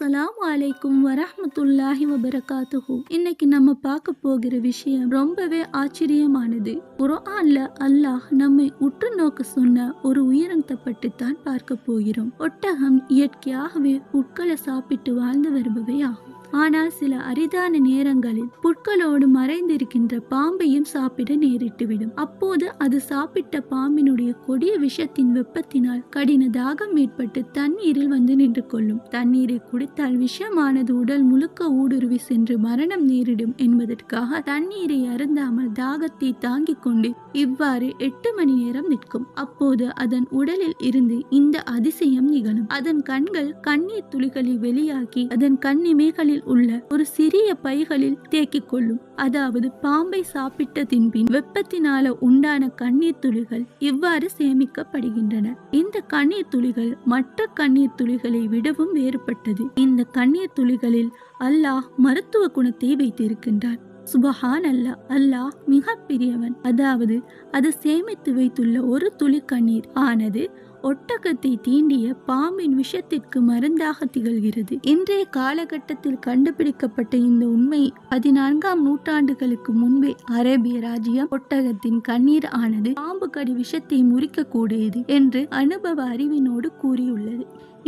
அஸ்ஸலாமு அலைக்கும் வரஹ்மத்துல்லாஹி வபரகாத்துஹு. இன்னைக்கு நம்ம பார்க்க போகிற விஷயம் ரொம்பவே ஆச்சரியமானது. குர்ஆன்ல அல்லாஹ் நம்மை உற்று நோக்க சொன்ன ஒரு உயிரினத்தை பற்றி தான் பார்க்க போகிறோம். ஒட்டகம் இயற்கையாகவே புட்களை சாப்பிட்டு வாழ்ந்து வருபவை ஆகும். ஆனால் சில அரிதான நேரங்களில் புட்களோடு மறைந்திருக்கின்ற பாம்பையும் சாப்பிட நேரிட்டுவிடும். அப்போது அது சாப்பிட்ட பாம்பினுடைய கொடிய விஷத்தின் வெப்பத்தினால் கடின தாகம் ஏற்பட்டு தண்ணீரில் வந்து நின்று கொள்ளும். தண்ணீரை குடித்தால் விஷமானது உடல் முழுக்க ஊடுருவி சென்று மரணம் நேரிடும் என்பதற்காக தண்ணீரை அருந்தாமல் தாகத்தை தாங்கிக் கொண்டு இவ்வாறு 8 மணி நேரம் நிற்கும். அப்போது அதன் உடலில் இருந்து இந்த அதிசயம் நிகழும். அதன் கண்கள் கண்ணீர் துளிகளை வெளியாக்கி அதன் கண்ணிமைகளில் உள்ள ஒரு சிறிய பைகளில் தேக்கிக் கொள்ளும். அதாவது பாம்பை சாப்பிட்டதின் பின் வெப்பத்தினால உண்டான கண்ணீர் துளிகள் இவ்வாறு சேமிக்கப்படுகின்றன. இந்த கண்ணீர் துளிகள் மற்ற கண்ணீர் துளிகளை விடவும் வேறுபட்டது. இந்த கண்ணீர் துளிகளில் அல்லாஹ் மருத்துவ குணத்தை வைத்திருக்கின்றார். சுபஹான் அல்லாஹ், அல்லாஹ் மிக பெரியவன். அதாவது அது சேமித்து வைத்துள்ள ஒரு துளி கண்ணீர் ஆனது ஒட்டகத்தை தீண்டிய பாம்பின் விஷத்திற்கு மருந்தாக திகழ்கிறது. இன்றைய காலகட்டத்தில் கண்டுபிடிக்கப்பட்ட இந்த உண்மை 14ஆம் நூற்றாண்டுகளுக்கு முன்பே அரேபிய ராஜ்யம் ஒட்டகத்தின் கண்ணீர் ஆனது பாம்பு கடி விஷத்தை முறிக்க கூடியது என்று அனுபவ அறிவினோடு கூறியுள்ளது.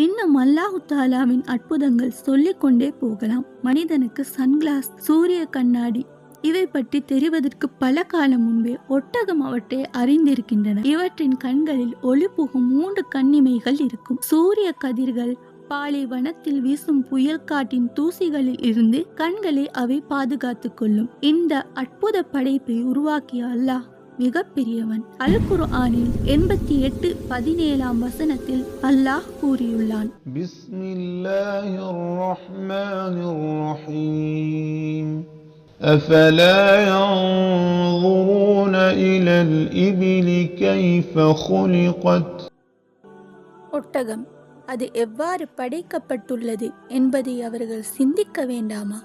இன்னும் அல்லாஹு தாலாவின் அற்புதங்கள் சொல்லிக் கொண்டே போகலாம். மனிதனுக்கு சன்கிளாஸ், சூரிய கண்ணாடி இவை பற்றி தெரிவதற்கு பல காலம் முன்பே ஒட்டகம் அவற்றை அறிந்திருக்கின்றன. இவற்றின் கண்களில் ஒளி புகும் 3 கண்ணிமைகள் இருக்கும். சூரிய கதிர்கள், பாலைவனத்தில் வீசும் புயல் காட்டின் தூசிகளில் இருந்து கண்களை அவை பாதுகாத்துக் கொள்ளும். இந்த அற்புத படைப்பை உருவாக்கிய அல்லாஹ் மிக பெரியவன். அல் குர்ஆனில் 88:17 வசனத்தில் அல்லாஹ் கூறியுள்ளான், பிஸ்மில்லாஹிர் ரஹ்மானிர் ரஹீம். أفلا ينظرون إلى الإبل كيف خلقت. ஒட்டகம் அது எவ்வாறு படைக்கப்பட்டுள்ளது என்பதை அவர்கள் சிந்திக்க வேண்டாமா?